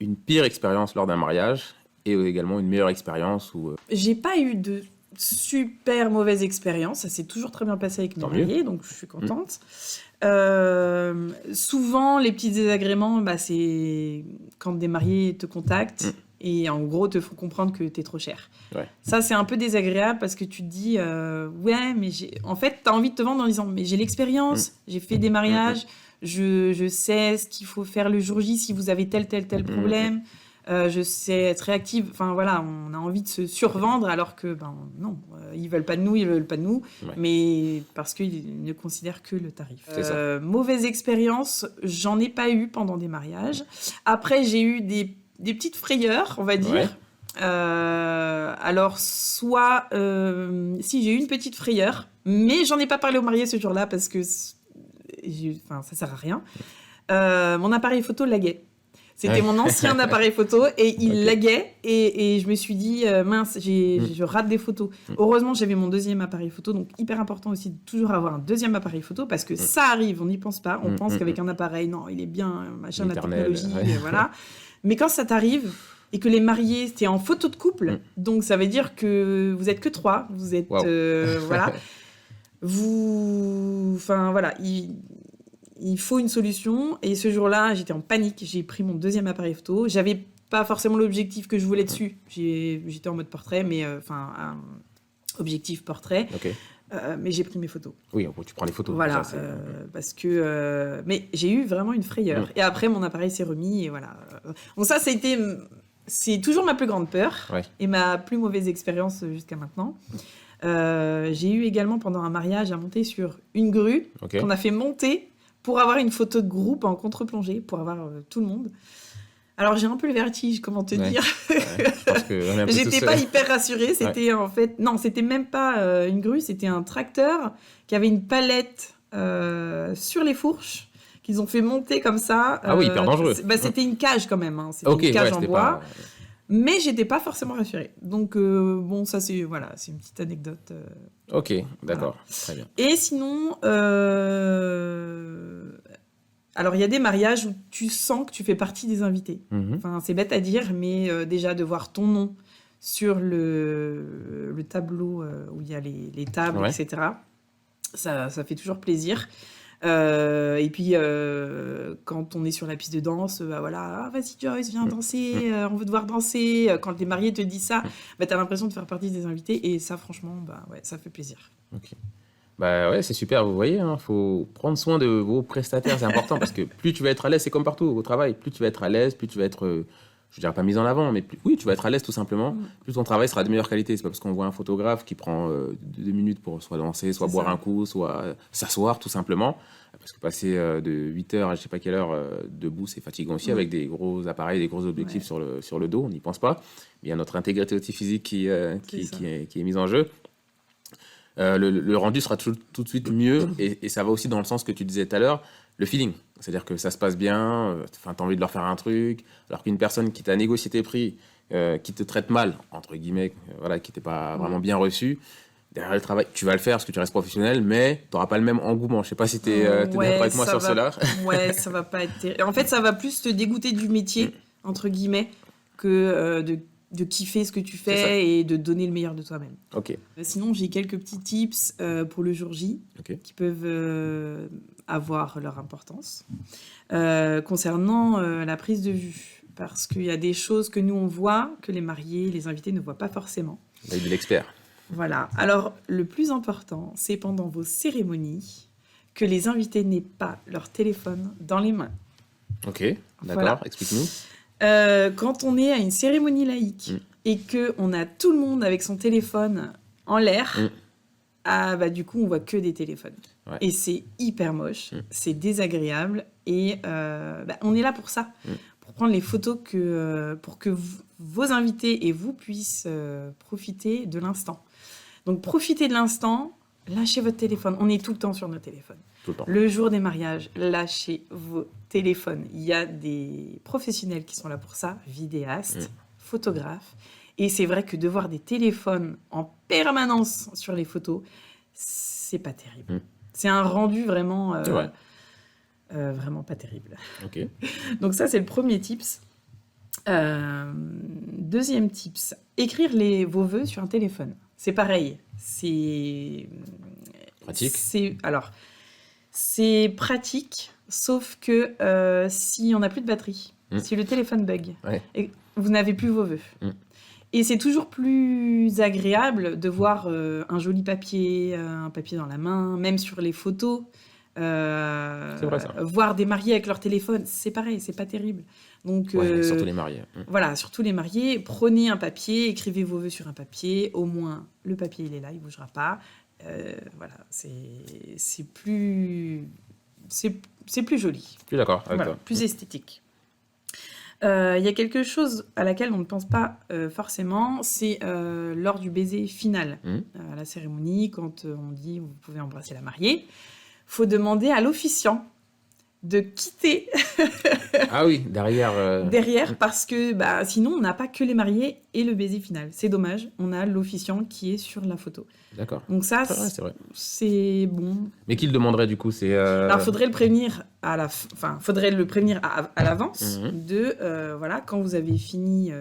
une pire expérience lors d'un mariage et également une meilleure expérience où... J'ai pas eu de super mauvaise expérience. Ça s'est toujours très bien passé avec mes mariés, donc je suis contente. Souvent, les petits désagréments, c'est quand des mariés te contactent et en gros te font comprendre que t'es trop cher. Ouais. Ça, c'est un peu désagréable parce que tu te dis, ouais, mais en fait, t'as envie de te vendre en disant, mais j'ai l'expérience, j'ai fait des mariages, je sais ce qu'il faut faire le jour J si vous avez tel problème. Je sais être réactive. Enfin, voilà, on a envie de se survendre alors que, non, ils veulent pas de nous, mais parce qu'ils ne considèrent que le tarif. Mauvaise expérience, j'en ai pas eu pendant des mariages. Après, j'ai eu des petites frayeurs, on va dire. Ouais. Alors, soit, si j'ai eu une petite frayeur, mais j'en ai pas parlé aux mariés ce jour-là parce que ça sert à rien. Mon appareil photo laguait. C'était mon ancien appareil photo et il laguait et je me suis dit mince, je rate des photos. Heureusement, j'avais mon deuxième appareil photo, donc hyper important aussi de toujours avoir un deuxième appareil photo parce que ça arrive, on n'y pense pas. On pense qu'avec un appareil, non, il est bien, machin, la technologie, voilà. Mais quand ça t'arrive et que les mariés, t'es en photo de couple, donc ça veut dire que vous êtes que 3, vous êtes, voilà. Enfin, voilà, il faut une solution. Et ce jour-là, j'étais en panique. J'ai pris mon deuxième appareil photo. J'avais pas forcément l'objectif que je voulais dessus. J'étais en mode portrait, mais objectif portrait. Okay. Mais j'ai pris mes photos. Oui, tu prends les photos. Voilà, ça, parce que... mais j'ai eu vraiment une frayeur. Et après, mon appareil s'est remis, et voilà. Donc ça, c'est toujours ma plus grande peur et ma plus mauvaise expérience jusqu'à maintenant. J'ai eu également, pendant un mariage, à monter sur une grue qu'on a fait monter pour avoir une photo de groupe en contre-plongée, pour avoir tout le monde. Alors, j'ai un peu le vertige, comment te dire. Ouais, je pense que on est un peu J'étais tous, pas hyper rassurée. C'était en fait... Non, c'était même pas une grue, c'était un tracteur qui avait une palette sur les fourches qu'ils ont fait monter comme ça. Ah oui, hyper dangereux. C'était une cage quand même. Hein. C'était une cage en bois. Mais j'étais pas forcément rassurée. Donc, bon, ça, c'est une petite anecdote. Ok, d'accord. Voilà. Très bien. Et sinon... Alors, il y a des mariages où tu sens que tu fais partie des invités. Enfin, c'est bête à dire, mais déjà de voir ton nom sur le tableau où il y a les tables, etc., ça fait toujours plaisir. Et puis, quand on est sur la piste de danse, voilà, vas-y Joyce, viens danser, on veut te voir danser. Quand les mariés te disent ça, t'as l'impression de faire partie des invités. Et ça, franchement, ça fait plaisir. Ok. Bah ouais, c'est super, vous voyez, faut prendre soin de vos prestataires, c'est important parce que plus tu vas être à l'aise, c'est comme partout au travail, plus tu vas être à l'aise, plus tu vas être, je dirais pas mis en avant, mais plus, oui, tu vas être à l'aise tout simplement, plus ton travail sera de meilleure qualité. C'est pas parce qu'on voit un photographe qui prend 2 minutes pour soit danser, soit boire un coup, soit s'asseoir tout simplement, parce que passer de 8h à je sais pas quelle heure debout, c'est fatigant aussi avec des gros appareils, des gros objectifs sur le dos, on n'y pense pas. Mais il y a notre intégrité aussi physique qui est mise en jeu. Le rendu sera tout de suite mieux et ça va aussi dans le sens que tu disais tout à l'heure, le feeling. C'est-à-dire que ça se passe bien, tu as envie de leur faire un truc, alors qu'une personne qui t'a négocié tes prix, qui te traite mal, entre guillemets, qui n'était pas vraiment bien reçu, derrière le travail, tu vas le faire parce que tu restes professionnel, mais tu n'auras pas le même engouement. Je ne sais pas si tu es d'accord avec moi sur cela. Ouais, ça va pas être terrible. En fait, ça va plus te dégoûter du métier, entre guillemets, que de kiffer ce que tu fais et de donner le meilleur de toi-même. Ok. Sinon, j'ai quelques petits tips pour le jour J qui peuvent avoir leur importance. Concernant la prise de vue, parce qu'il y a des choses que nous, on voit, que les mariés, les invités ne voient pas forcément. L'œil de l'expert. Voilà. Alors, le plus important, c'est pendant vos cérémonies que les invités n'aient pas leur téléphone dans les mains. Ok, d'accord, explique-nous. Quand on est à une cérémonie laïque et qu'on a tout le monde avec son téléphone en l'air, du coup, on voit que des téléphones. Ouais. Et c'est hyper moche, c'est désagréable et on est là pour ça, pour prendre les photos pour que vos invités et vous puissent profiter de l'instant. Donc, profitez de l'instant, lâchez votre téléphone. On est tout le temps sur nos téléphones. Le jour des mariages, lâchez vos téléphones. Il y a des professionnels qui sont là pour ça, vidéastes, photographes. Et c'est vrai que de voir des téléphones en permanence sur les photos, c'est pas terrible. C'est un rendu vraiment, vraiment pas terrible. Okay. Donc ça, c'est le premier tips. Deuxième tips, écrire vos vœux sur un téléphone. C'est pareil. C'est pratique. C'est pratique, sauf que si on n'a plus de batterie, si le téléphone bug, et vous n'avez plus vos vœux. Et c'est toujours plus agréable de voir un joli papier, un papier dans la main, même sur les photos. C'est vrai, ça. Voir des mariés avec leur téléphone, c'est pareil, c'est pas terrible. Donc, surtout les mariés. Voilà, surtout les mariés. Prenez un papier, écrivez vos vœux sur un papier. Au moins, le papier, il est là, il bougera pas. Voilà, c'est plus joli. Plus d'accord avec toi. Plus esthétique. Il y a quelque chose à laquelle on ne pense pas forcément, c'est lors du baiser final à la cérémonie, quand on dit vous pouvez embrasser la mariée, faut demander à l'officiant de quitter ah oui, derrière parce que sinon on n'a pas que les mariés et le baiser final. C'est dommage, on a l'officiant qui est sur la photo. D'accord. Donc ça, c'est vrai. C'est bon. Mais qui le demanderait du coup, c'est Alors faudrait le prévenir à l'avance voilà, quand vous avez fini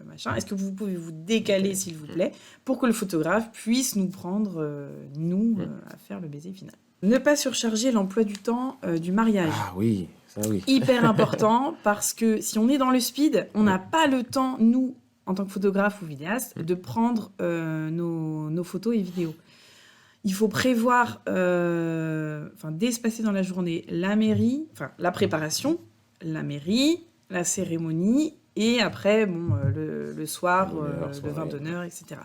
machin. Est-ce que vous pouvez vous décaler s'il vous plaît pour que le photographe puisse nous prendre à faire le baiser final. Ne pas surcharger l'emploi du temps du mariage. Ah oui, ça oui. Hyper important parce que si on est dans le speed, on n'a pas le temps, nous, en tant que photographe ou vidéaste, de prendre nos photos et vidéos. Il faut prévoir, d'espacer dans la journée la préparation, la mairie, la cérémonie et après, le soir, le vin d'honneur, etc.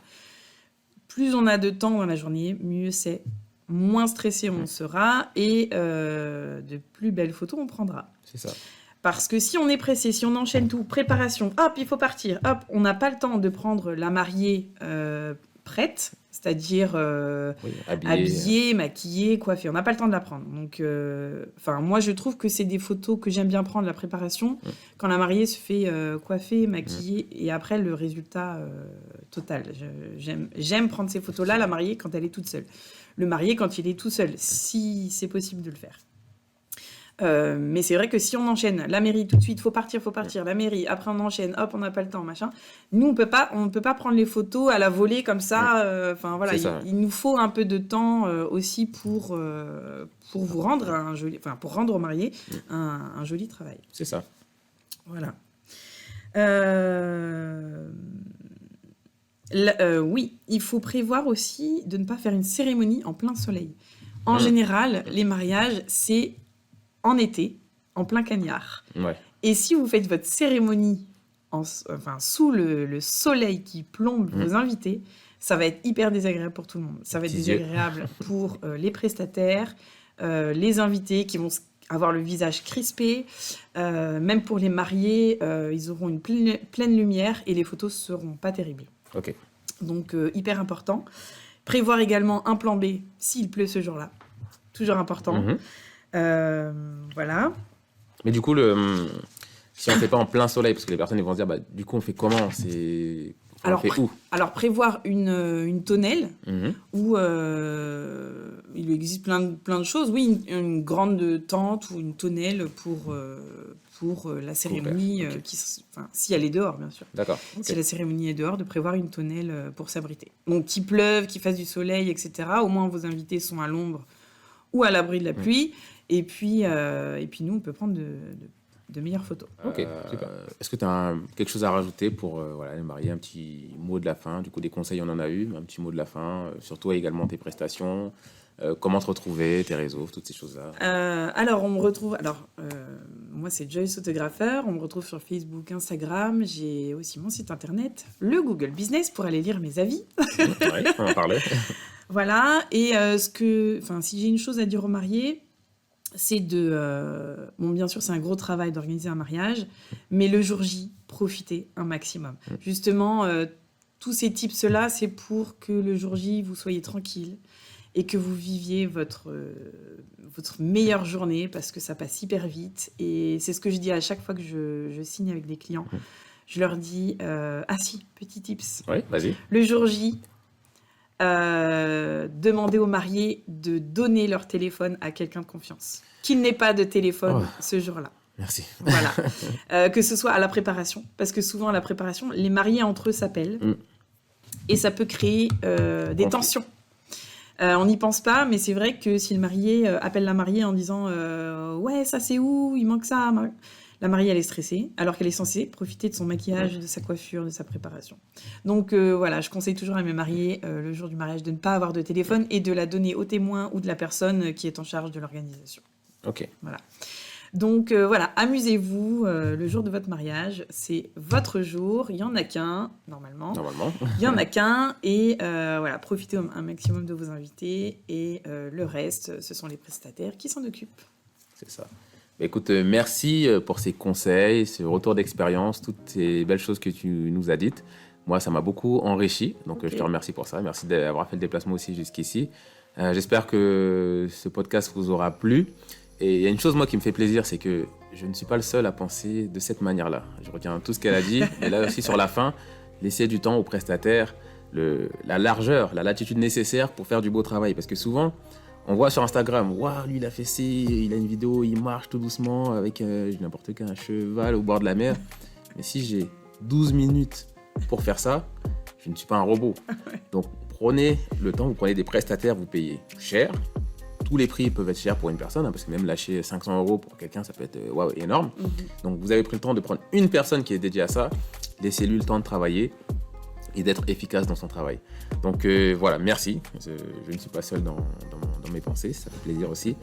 Plus on a de temps dans la journée, mieux c'est moins stressé on sera et de plus belles photos on prendra. C'est ça. Parce que si on est pressé, si on enchaîne tout, préparation, hop, il faut partir, hop, on n'a pas le temps de prendre la mariée prête, c'est-à-dire Oui, habillée, maquillée, coiffée. On n'a pas le temps de la prendre. Donc, moi, je trouve que c'est des photos que j'aime bien prendre, la préparation, quand la mariée se fait coiffer, maquiller, et après, le résultat total. J'aime prendre ces photos-là, la mariée, quand elle est toute seule. Le marié, quand il est tout seul, si c'est possible de le faire. Mais c'est vrai que si on enchaîne la mairie tout de suite, faut partir, la mairie, après on enchaîne, hop, on n'a pas le temps, machin. Nous, on peut pas prendre les photos à la volée comme ça. Voilà, il nous faut un peu de temps aussi pour vous rendre pour rendre au marié un joli travail. C'est ça. Voilà. Oui, il faut prévoir aussi de ne pas faire une cérémonie en plein soleil. En général, les mariages, c'est en été, en plein cagnard. Ouais. Et si vous faites votre cérémonie sous le soleil qui plombe vos invités, ça va être hyper désagréable pour tout le monde. Ça va être désagréable pour les prestataires, les invités qui vont avoir le visage crispé, même pour les mariés, ils auront une pleine lumière et les photos seront pas terribles. Ok. Donc, hyper important. Prévoir également un plan B s'il pleut ce jour-là. Toujours important. Voilà. Mais du coup, si on ne fait pas en plein soleil, parce que les personnes ils vont se dire, du coup, on fait comment on fait où? Alors, prévoir une tonnelle où il existe plein de choses. Oui, une grande tente ou une tonnelle pour la cérémonie, si elle est dehors, bien sûr. D'accord. Okay. Si la cérémonie est dehors, de prévoir une tonnelle pour s'abriter. Donc, qu'il pleuve, qu'il fasse du soleil, etc. Au moins, vos invités sont à l'ombre ou à l'abri de la pluie. Et puis nous, on peut prendre de meilleures photos. Ok, super. Est-ce que tu as quelque chose à rajouter pour les mariés, un petit mot de la fin? Du coup, des conseils, on en a eu, un petit mot de la fin. Surtout également tes prestations, comment te retrouver, tes réseaux, toutes ces choses-là. Alors, on me retrouve... moi, c'est Joyce Photographeur. On me retrouve sur Facebook, Instagram. J'ai aussi mon site internet, le Google Business, pour aller lire mes avis. Oui, on en parlait. Voilà. Et si j'ai une chose à dire aux mariés, c'est bien sûr, c'est un gros travail d'organiser un mariage, mais le jour J, profitez un maximum. Justement, tous ces tips-là, c'est pour que le jour J, vous soyez tranquille et que vous viviez votre meilleure journée, parce que ça passe hyper vite. Et c'est ce que je dis à chaque fois que je signe avec des clients. Je leur dis, petit tips. Oui, vas-y. Le jour J, demander aux mariés de donner leur téléphone à quelqu'un de confiance. Qu'il n'ait pas de téléphone ce jour-là. Merci. Voilà. Que ce soit à la préparation, parce que souvent à la préparation, les mariés entre eux s'appellent et ça peut créer des tensions. On n'y pense pas, mais c'est vrai que si le marié appelle la mariée en disant ouais, ça c'est où, il manque ça. La mariée, elle est stressée, alors qu'elle est censée profiter de son maquillage, de sa coiffure, de sa préparation. Donc voilà, je conseille toujours à mes mariés, le jour du mariage, de ne pas avoir de téléphone et de la donner au témoin ou de la personne qui est en charge de l'organisation. Ok. Voilà. Donc voilà, amusez-vous le jour de votre mariage, c'est votre jour, il n'y en a qu'un, normalement. Il n'y en a qu'un, et voilà, profitez un maximum de vos invités, et le reste, ce sont les prestataires qui s'en occupent. C'est ça. Écoute, merci pour ces conseils, ce retour d'expérience, toutes ces belles choses que tu nous as dites. Moi, ça m'a beaucoup enrichi, donc je te remercie pour ça. Merci d'avoir fait le déplacement aussi jusqu'ici. J'espère que ce podcast vous aura plu. Et il y a une chose, moi, qui me fait plaisir, c'est que je ne suis pas le seul à penser de cette manière-là. Je retiens tout ce qu'elle a dit, et là aussi, sur la fin, laisser du temps aux prestataires, la largeur, la latitude nécessaire pour faire du beau travail. Parce que souvent, on voit sur Instagram, waouh, lui, il a fait ci, il a une vidéo, il marche tout doucement avec n'importe quel cheval au bord de la mer. Mais si j'ai 12 minutes pour faire ça, je ne suis pas un robot. Donc, prenez le temps, vous prenez des prestataires, vous payez cher. Tous les prix peuvent être chers pour une personne, parce que même lâcher 500 € pour quelqu'un, ça peut être énorme. Donc, vous avez pris le temps de prendre une personne qui est dédiée à ça, laissez-lui le temps de travailler et d'être efficace dans son travail. Donc voilà, merci. Je ne suis pas seul dans mes pensées, ça fait plaisir aussi.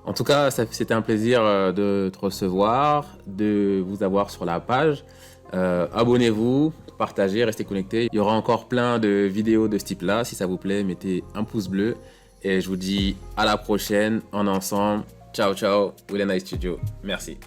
En tout cas, c'était un plaisir de te recevoir, de vous avoir sur la page. Abonnez-vous, partagez, restez connectés. Il y aura encore plein de vidéos de ce type-là. Si ça vous plaît, mettez un pouce bleu. Et je vous dis à la prochaine. On est ensemble. Ciao, ciao. Will and I Studio. Merci.